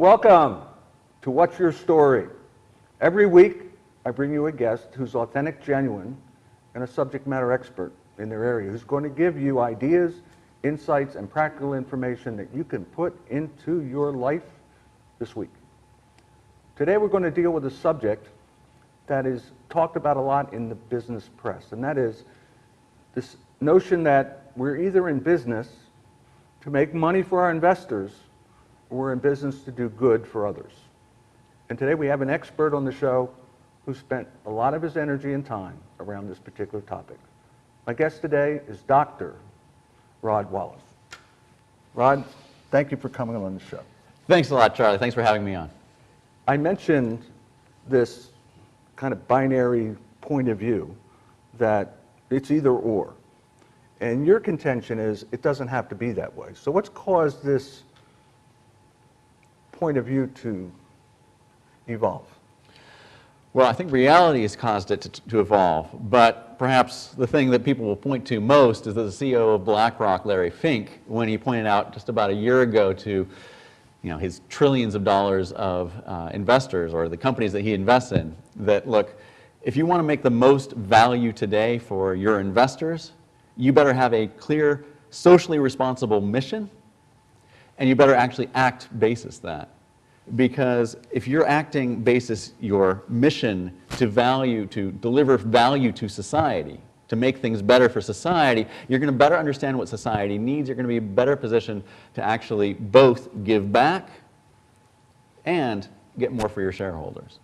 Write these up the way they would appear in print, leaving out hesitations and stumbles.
Welcome to What's Your Story? Every week, I bring you a guest who's authentic, genuine, and a subject matter expert in their area, who's going to give you ideas, insights, and practical information that you can put into your life this week. Today, we're going to deal with a subject that is talked about a lot in the business press, and that is this notion that we're either in business to make money for our investors or we're in business to do good for others. And today we have an expert on the show who spent a lot of his energy and time around this particular topic. My guest today is Dr. Rod Wallace. Rod, thank you for coming on the show. Thanks a lot, Charlie. Thanks for having me on. I mentioned this kind of binary point of view that it's either or. And your contention is it doesn't have to be that way. So what's caused this point of view to evolve? Well, I think reality has caused it to evolve, but perhaps the thing that people will point to most is that the CEO of BlackRock, Larry Fink, when he pointed out just about a year ago to his trillions of dollars of investors or the companies that he invests in, that look, if you want to make the most value today for your investors, you better have a clear, socially responsible mission, and you better actually act basis that. Because if you're acting basis your mission to deliver value to society, to make things better for society, you're going to better understand what society needs. You're going to be in a better position to actually both give back and get more for your shareholders.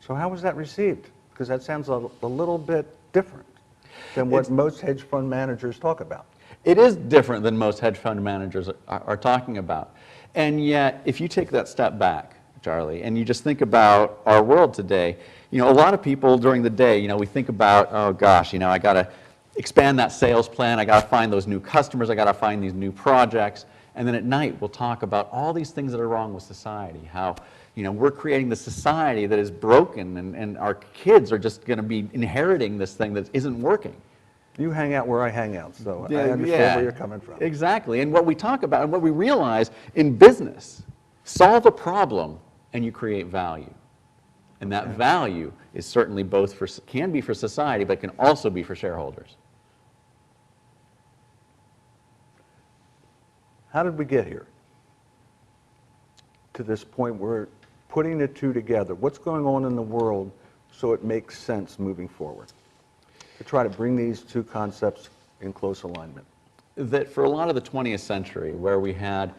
So how was that received? Because that sounds a little bit different than what most hedge fund managers talk about. It is different than most hedge fund managers are talking about. And yet, if you take that step back, Charlie, and you just think about our world today, a lot of people during the day, we think about, oh gosh, I got to expand that sales plan, I got to find those new customers, I got to find these new projects. And then at night, we'll talk about all these things that are wrong with society, how we're creating the society that is broken, and our kids are just going to be inheriting this thing that isn't working. You hang out where I hang out, so I understand where you're coming from. Exactly, and what we talk about and what we realize in business, solve a problem and you create value. And that value is certainly can be for society, but can also be for shareholders. How did we get here? To this point where we're putting the two together. What's going on in the world so it makes sense moving forward? To try to bring these two concepts in close alignment. That for a lot of the 20th century, where we had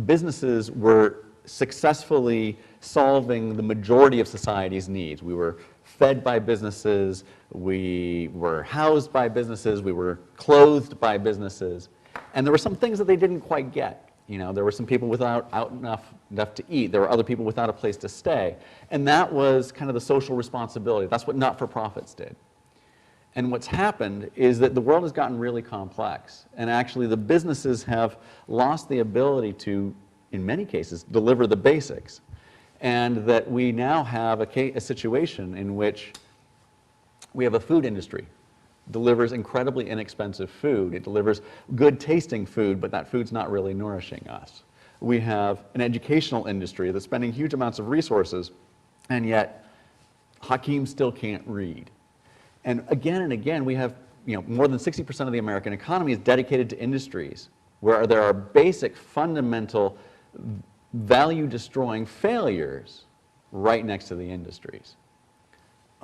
businesses were successfully solving the majority of society's needs. We were fed by businesses, we were housed by businesses, we were clothed by businesses, and there were some things that they didn't quite get. There were some people without enough to eat. There were other people without a place to stay. And that was kind of the social responsibility. That's what not-for-profits did. And what's happened is that the world has gotten really complex, and actually the businesses have lost the ability to, in many cases, deliver the basics. And that we now have a situation in which we have a food industry. It delivers incredibly inexpensive food. It delivers good tasting food, but that food's not really nourishing us. We have an educational industry that's spending huge amounts of resources, and yet Hakeem still can't read. And again, we have more than 60% of the American economy is dedicated to industries where there are basic, fundamental, value-destroying failures right next to the industries.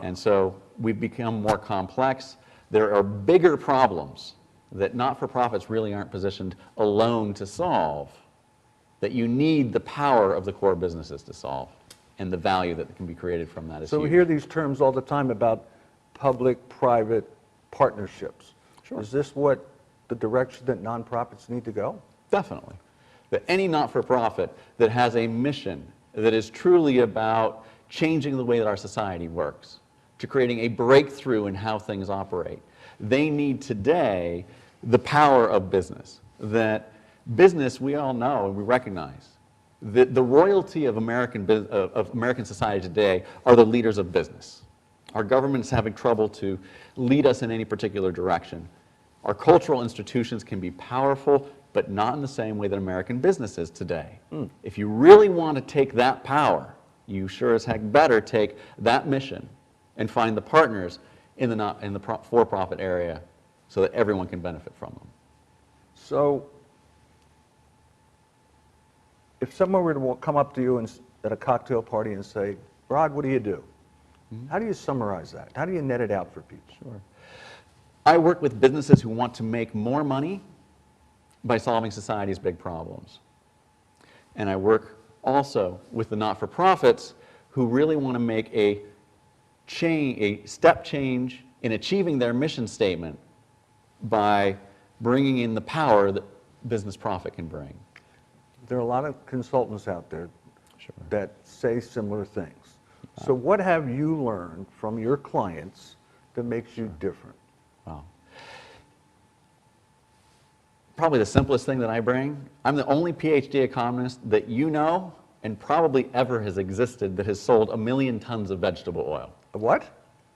And so we've become more complex. There are bigger problems that not-for-profits really aren't positioned alone to solve, that you need the power of the core businesses to solve, and the value that can be created from that is So huge. we hear these terms all the time about public-private partnerships. Sure. Is this what the direction that nonprofits need to go? Definitely. That any not-for-profit that has a mission that is truly about changing the way that our society works, to creating a breakthrough in how things operate, they need today the power of business. That business, we all know and we recognize, that the royalty of American society today are the leaders of business. Our government's having trouble to lead us in any particular direction. Our cultural institutions can be powerful but not in the same way that American business is today. If you really want to take that power, you sure as heck better take that mission and find the partners in the for-profit area so that everyone can benefit from them. So, if someone were to come up to you at a cocktail party and say, Rod, what do you do? How do you summarize that? How do you net it out for people? Sure. I work with businesses who want to make more money by solving society's big problems. And I work also with the not-for-profits who really want to make a step change in achieving their mission statement by bringing in the power that business profit can bring. There are a lot of consultants out there Sure. that say similar things. So what have you learned from your clients that makes you different? Wow. Probably the simplest thing that I bring, I'm the only PhD economist that you know and probably ever has existed that has sold 1 million tons of vegetable oil. What?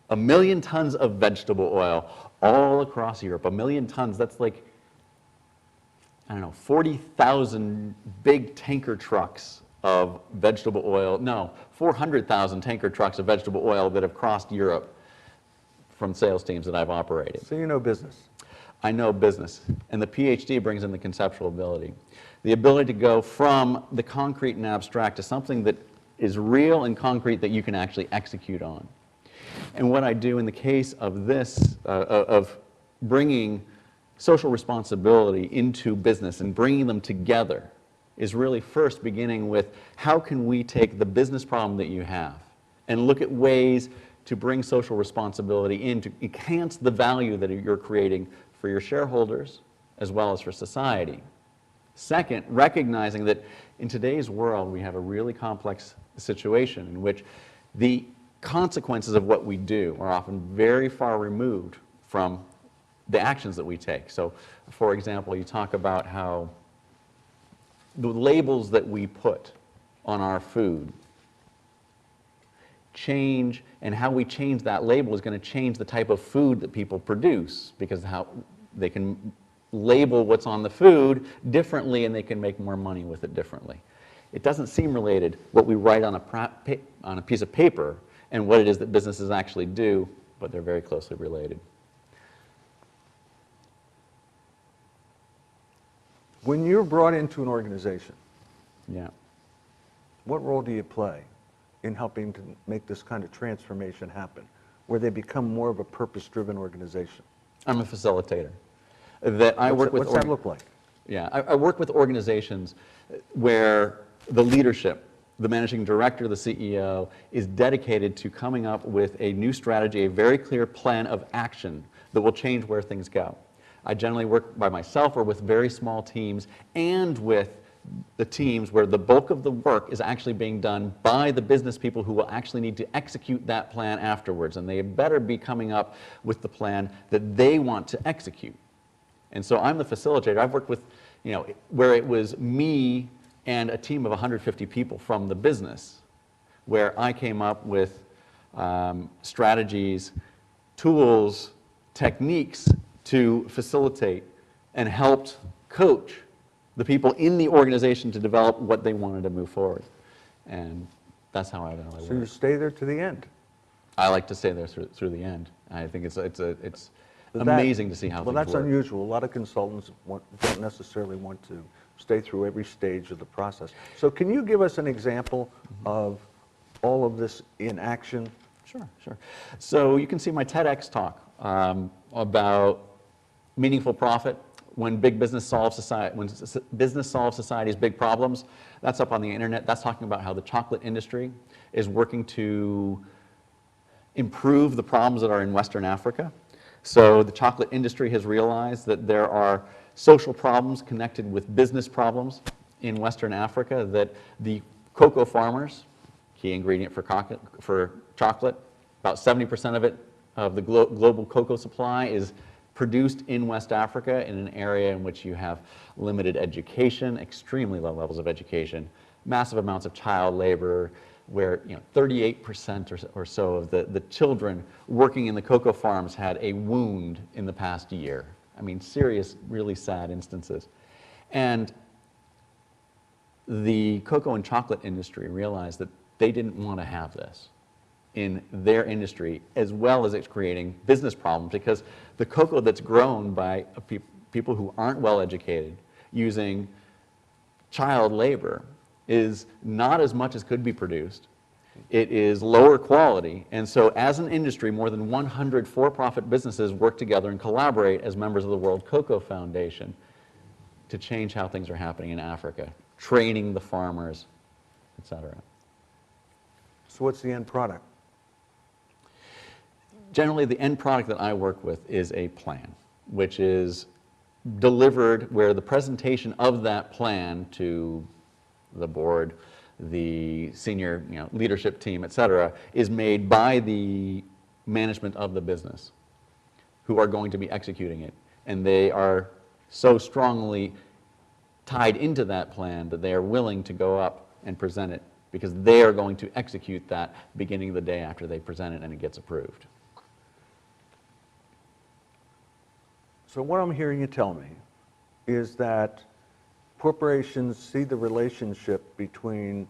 1 million tons of vegetable oil all across Europe. 1 million tons, that's like, I don't know, 40,000 big tanker trucks of vegetable oil. No, 400,000 tanker trucks of vegetable oil that have crossed Europe from sales teams that I've operated. So you know business. I know business, and the PhD brings in the conceptual ability. The ability to go from the concrete and abstract to something that is real and concrete that you can actually execute on. And what I do in the case of this, of bringing social responsibility into business and bringing them together, is really first beginning with how can we take the business problem that you have and look at ways to bring social responsibility in to enhance the value that you're creating for your shareholders as well as for society. Second, recognizing that in today's world we have a really complex situation in which the consequences of what we do are often very far removed from the actions that we take. So, for example, you talk about how the labels that we put on our food change, and how we change that label is going to change the type of food that people produce, because how they can label what's on the food differently and they can make more money with it differently. It doesn't seem related, what we write on a piece of paper and what it is that businesses actually do, but they're very closely related. When you're brought into an organization, Yeah. what role do you play in helping to make this kind of transformation happen, where they become more of a purpose-driven organization? I'm a facilitator. What's that look like? Yeah, I work with organizations where the leadership, the managing director, the CEO, is dedicated to coming up with a new strategy, a very clear plan of action that will change where things go. I generally work by myself or with very small teams, and with the teams where the bulk of the work is actually being done by the business people who will actually need to execute that plan afterwards, and they better be coming up with the plan that they want to execute. And so I'm the facilitator. I've worked with, where it was me and a team of 150 people from the business, where I came up with strategies, tools, techniques to facilitate and helped coach the people in the organization to develop what they wanted to move forward. And that's how I work. So you stay there to the end. I like to stay there through the end. I think it's amazing to see how things work. Well, that's unusual. A lot of consultants don't necessarily want to stay through every stage of the process. So can you give us an example of all of this in action? Sure. So you can see my TEDx talk about meaningful profit when business solves society's big problems. That's up on the internet. That's talking about how the chocolate industry is working to improve the problems that are in Western Africa. So the chocolate industry has realized that there are social problems connected with business problems in Western Africa, that the cocoa farmers, key ingredient for chocolate, about 70% of it, of the global cocoa supply, is produced in West Africa, in an area in which you have limited education, extremely low levels of education, massive amounts of child labor, where 38% or so of the children working in the cocoa farms had a wound in the past year. I mean, serious, really sad instances. And the cocoa and chocolate industry realized that they didn't want to have this in their industry, as well as it's creating business problems, because the cocoa that's grown by people who aren't well educated using child labor is not as much as could be produced. It is lower quality, and so as an industry, more than 100 for-profit businesses work together and collaborate as members of the World Cocoa Foundation to change how things are happening in Africa, training the farmers, etc. So what's the end product? Generally, the end product that I work with is a plan, which is delivered where the presentation of that plan to the board, the senior leadership team, et cetera, is made by the management of the business who are going to be executing it. And they are so strongly tied into that plan that they are willing to go up and present it because they are going to execute that beginning of the day after they present it and it gets approved. So what I'm hearing you tell me is that corporations see the relationship between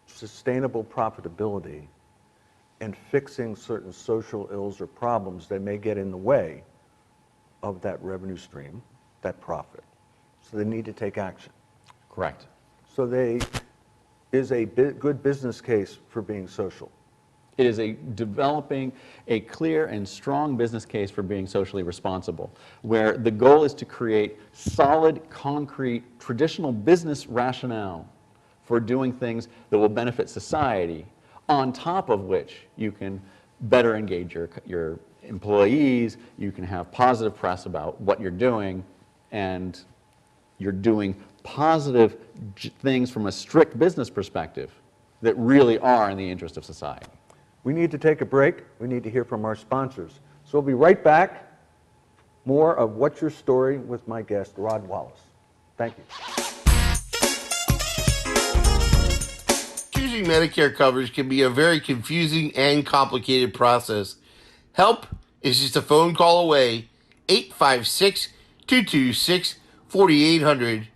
sustainable profitability and fixing certain social ills or problems that may get in the way of that revenue stream, that profit. So they need to take action. Correct. So they is a good business case for being social. It is developing a clear and strong business case for being socially responsible, where the goal is to create solid, concrete, traditional business rationale for doing things that will benefit society, on top of which you can better engage your employees, you can have positive press about what you're doing, and you're doing positive things from a strict business perspective that really are in the interest of society. We need to take a break. We need to hear from our sponsors. So we'll be right back. More of What's Your Story with my guest, Rod Wallace. Thank you. Choosing Medicare coverage can be a very confusing and complicated process. Help is just a phone call away, 856-226-4800.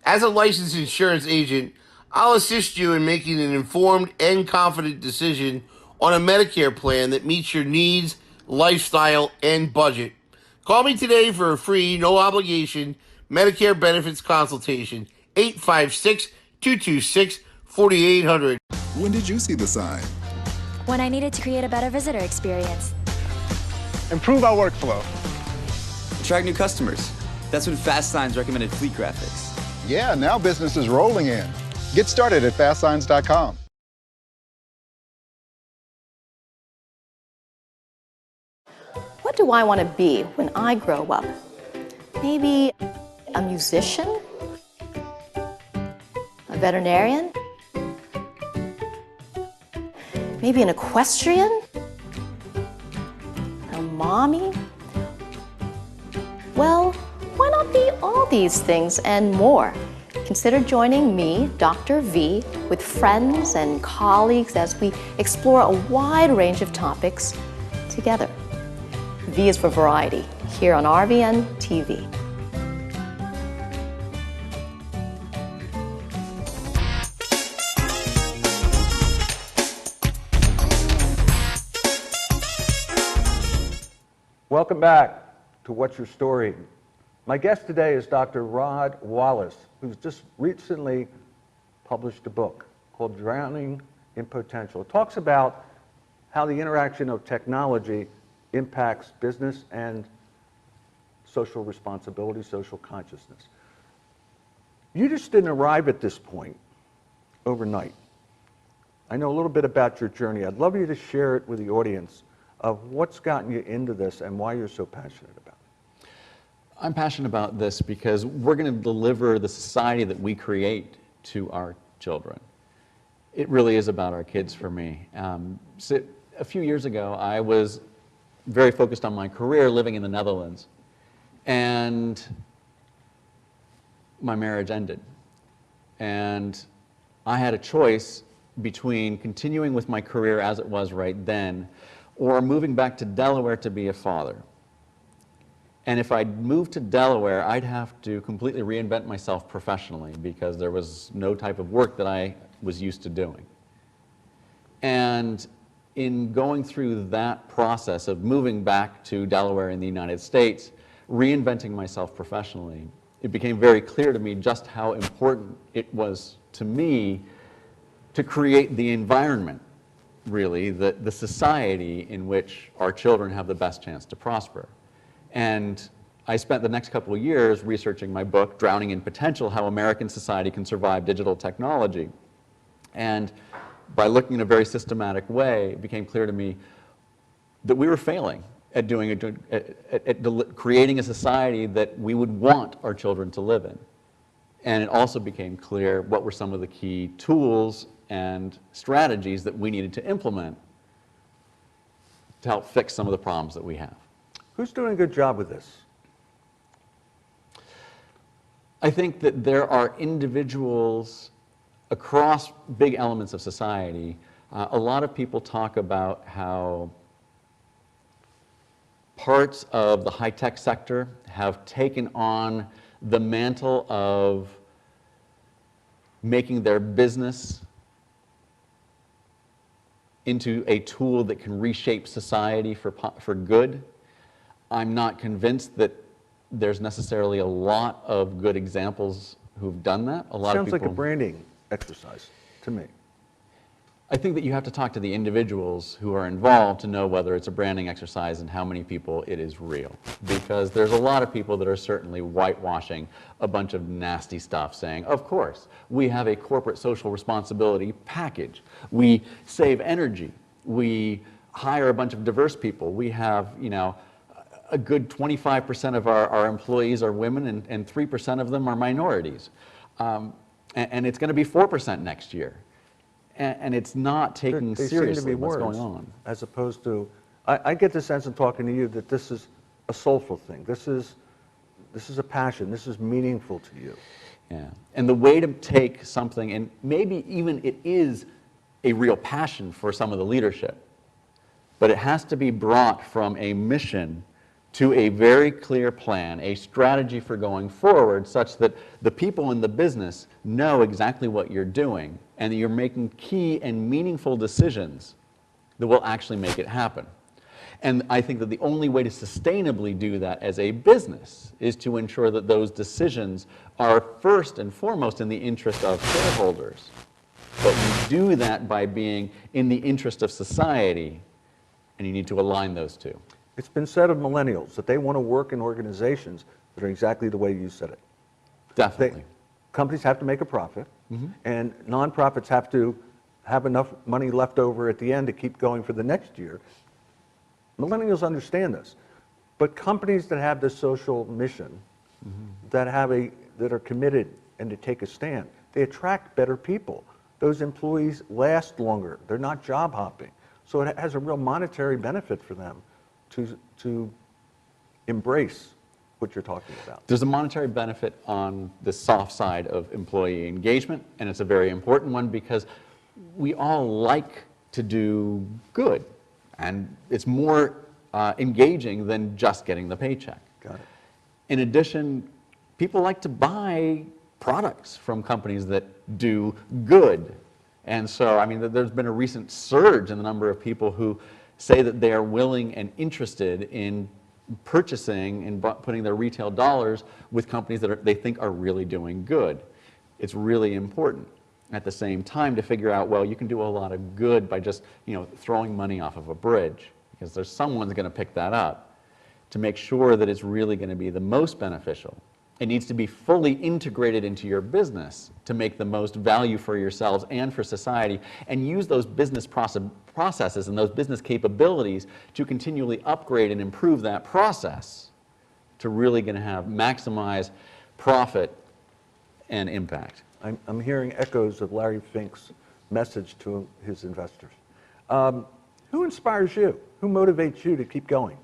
As a licensed insurance agent, I'll assist you in making an informed and confident decision on a Medicare plan that meets your needs, lifestyle, and budget. Call me today for a free, no-obligation Medicare benefits consultation, 856-226-4800. When did you see the sign? When I needed to create a better visitor experience. Improve our workflow. Attract new customers. That's when Fast Signs recommended Fleet Graphics. Yeah, now business is rolling in. Get started at fastsigns.com. What do I want to be when I grow up? Maybe a musician? A veterinarian? Maybe an equestrian? A mommy? Well, why not be all these things and more? Consider joining me, Dr. V, with friends and colleagues as we explore a wide range of topics together. V is for variety, here on RVNTV. Welcome back to What's Your Story. My guest today is Dr. Rod Wallace, who's just recently published a book called Drowning in Potential. It talks about how the interaction of technology impacts business and social responsibility, social consciousness. You just didn't arrive at this point overnight. I know a little bit about your journey. I'd love you to share it with the audience of what's gotten you into this and why you're so passionate about it. I'm passionate about this because we're going to deliver the society that we create to our children. It really is about our kids for me. So a few years ago, I was very focused on my career living in the Netherlands, and my marriage ended. And I had a choice between continuing with my career as it was right then or moving back to Delaware to be a father. And if I'd moved to Delaware, I'd have to completely reinvent myself professionally because there was no type of work that I was used to doing. And in going through that process of moving back to Delaware in the United States, reinventing myself professionally, it became very clear to me just how important it was to me to create the environment, really, the society in which our children have the best chance to prosper. And I spent the next couple of years researching my book, Drowning in Potential: How American Society Can Survive Digital Technology. And by looking in a very systematic way, it became clear to me that we were failing at creating a society that we would want our children to live in. And it also became clear what were some of the key tools and strategies that we needed to implement to help fix some of the problems that we have. Who's doing a good job with this? I think that there are individuals across big elements of society. A lot of people talk about how parts of the high-tech sector have taken on the mantle of making their business into a tool that can reshape society for good. I'm not convinced that there's necessarily a lot of good examples who've done that. A lot of Sounds people, like a branding exercise to me. I think that you have to talk to the individuals who are involved to know whether it's a branding exercise and how many people it is real. Because there's a lot of people that are certainly whitewashing a bunch of nasty stuff, saying, of course, we have a corporate social responsibility package. We save energy. We hire a bunch of diverse people. We have, you know, a good 25% of our employees are women and 3% of them are minorities. And it's going to be 4% next year. And it's not taking They seriously seem to be what's words, going on. as opposed to, I get the sense in talking to you that this is a soulful thing. This is a passion. This is meaningful to you. Yeah. And the way to take something, and maybe even it is a real passion for some of the leadership, but it has to be brought from a mission to a very clear plan, a strategy for going forward, such that the people in the business know exactly what you're doing and that you're making key and meaningful decisions that will actually make it happen. And I think that the only way to sustainably do that as a business is to ensure that those decisions are first and foremost in the interest of shareholders. But we do that by being in the interest of society, and you need to align those two. It's been said of millennials that they want to work in organizations that are exactly the way you said it. Definitely. Companies have to make a profit, and nonprofits have to have enough money left over at the end to keep going for the next year. Millennials understand this, but companies that have this social mission, that are committed and to take a stand, they attract better people. Those employees last longer. They're not job hopping, so it has a real monetary benefit for them to embrace what you're talking about. There's a monetary benefit on the soft side of employee engagement, and it's a very important one because we all like to do good, and it's more engaging than just getting the paycheck. Got it. In addition, people like to buy products from companies that do good. And so, I mean, there's been a recent surge in the number of people who say that they are willing and interested in purchasing and putting their retail dollars with companies that they think are really doing good. It's really important at the same time to figure out, well, you can do a lot of good by just, you know, throwing money off of a bridge, because there's someone's going to pick that up. To make sure that it's really going to be the most beneficial, it needs to be fully integrated into your business to make the most value for yourselves and for society, and use those business processes and those business capabilities to continually upgrade and improve that process to really going to have maximize profit and impact. I'm hearing echoes of Larry Fink's message to his investors. Who inspires you? Who motivates you to keep going?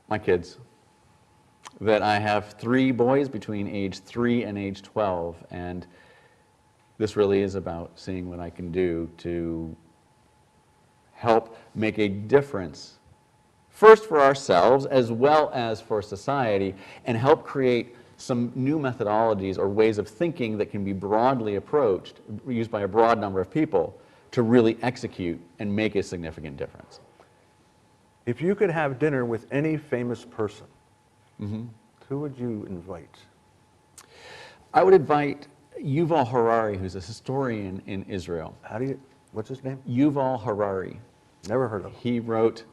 My kids. That I have 3 boys between age 3 and age 12, and this really is about seeing what I can do to help make a difference first for ourselves as well as for society, and help create some new methodologies or ways of thinking that can be broadly approached, used by a broad number of people, to really execute and make a significant difference. If you could have dinner with any famous person, who would you invite? I would invite Yuval Harari, who's a historian in Israel. What's his name? Yuval Harari. Never heard of him. He wrote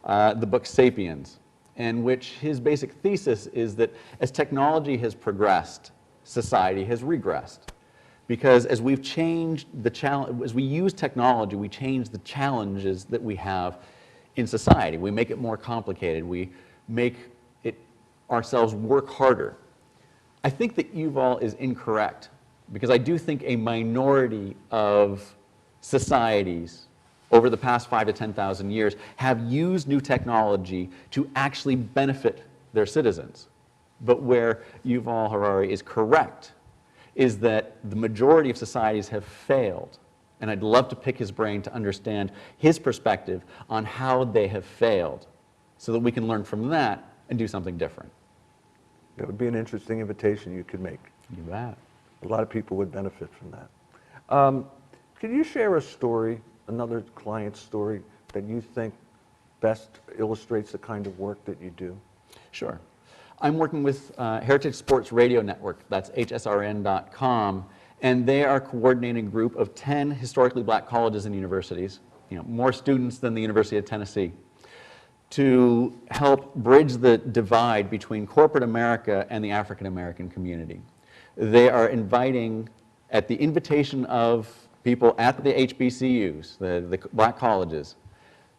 the book *Sapiens*, in which his basic thesis is that as technology has progressed, society has regressed. Because as we've changed as we use technology, we change the challenges that we have in society. We make it more complicated. We make it ourselves work harder. I think that Yuval is incorrect, because I do think a minority of societies over the past 5,000 to 10,000 years have used new technology to actually benefit their citizens. But where Yuval Harari is correct is that the majority of societies have failed. And I'd love to pick his brain to understand his perspective on how they have failed, so that we can learn from that and do something different. That would be an interesting invitation you could make. You bet. A lot of people would benefit from that. Can you share a story, another client story, that you think best illustrates the kind of work that you do? Sure. I'm working with Heritage Sports Radio Network, that's hsrn.com, and they are coordinating a group of 10 historically black colleges and universities, more students than the University of Tennessee, to help bridge the divide between corporate America and the African American community. They are inviting, at the invitation of people at the HBCUs, the black colleges,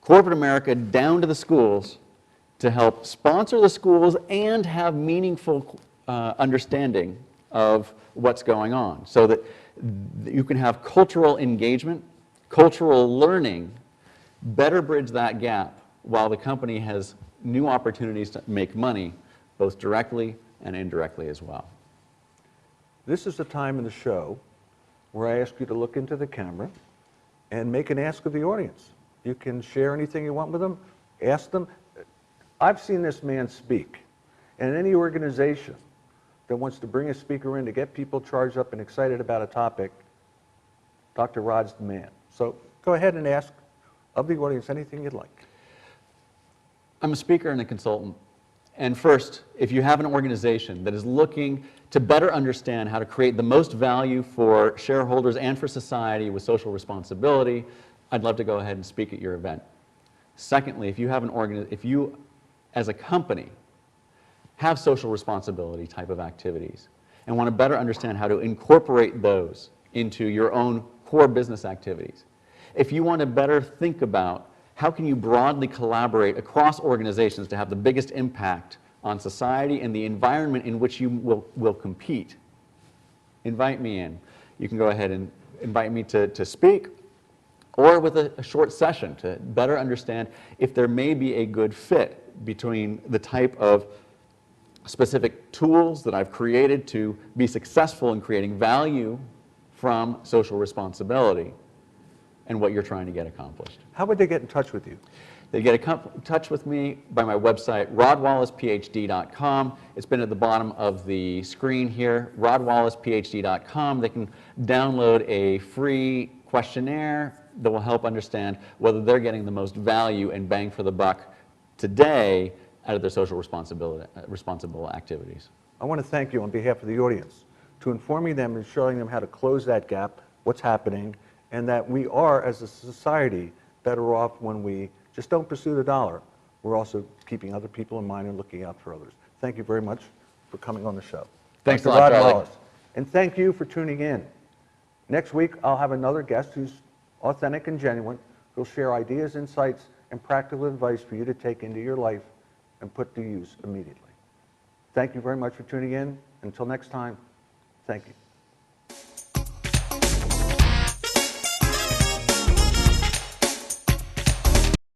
corporate America down to the schools to help sponsor the schools and have meaningful understanding of what's going on, so that you can have cultural engagement, cultural learning, better bridge that gap while the company has new opportunities to make money, both directly and indirectly as well. This is the time in the show where I ask you to look into the camera and make an ask of the audience. You can share anything you want with them, ask them. I've seen this man speak, and any organization that wants to bring a speaker in to get people charged up and excited about a topic, Dr. Rod's the man. So go ahead and ask of the audience anything you'd like. I'm a speaker and a consultant. And first, if you have an organization that is looking to better understand how to create the most value for shareholders and for society with social responsibility, I'd love to go ahead and speak at your event. Secondly, if you have if you, as a company, have social responsibility type of activities and want to better understand how to incorporate those into your own core business activities, if you want to better think about how can you broadly collaborate across organizations to have the biggest impact on society and the environment in which you will compete, invite me in. You can go ahead and invite me to speak, or with a short session to better understand if there may be a good fit between the type of specific tools that I've created to be successful in creating value from social responsibility and what you're trying to get accomplished. How would they get in touch with you? They get in touch with me by my website, rodwallacephd.com. It's been at the bottom of the screen here, rodwallacephd.com. They can download a free questionnaire that will help understand whether they're getting the most value and bang for the buck today out of their social responsible activities. I want to thank you on behalf of the audience to informing them and showing them how to close that gap, what's happening, and that we are, as a society, better off when we just don't pursue the dollar. We're also keeping other people in mind and looking out for others. Thank you very much for coming on the show. Thanks Dr. a lot, Rod Charley. Wallace. And thank you for tuning in. Next week, I'll have another guest who's authentic and genuine, who'll share ideas, insights, and practical advice for you to take into your life and put to use immediately. Thank you very much for tuning in. Until next time, thank you.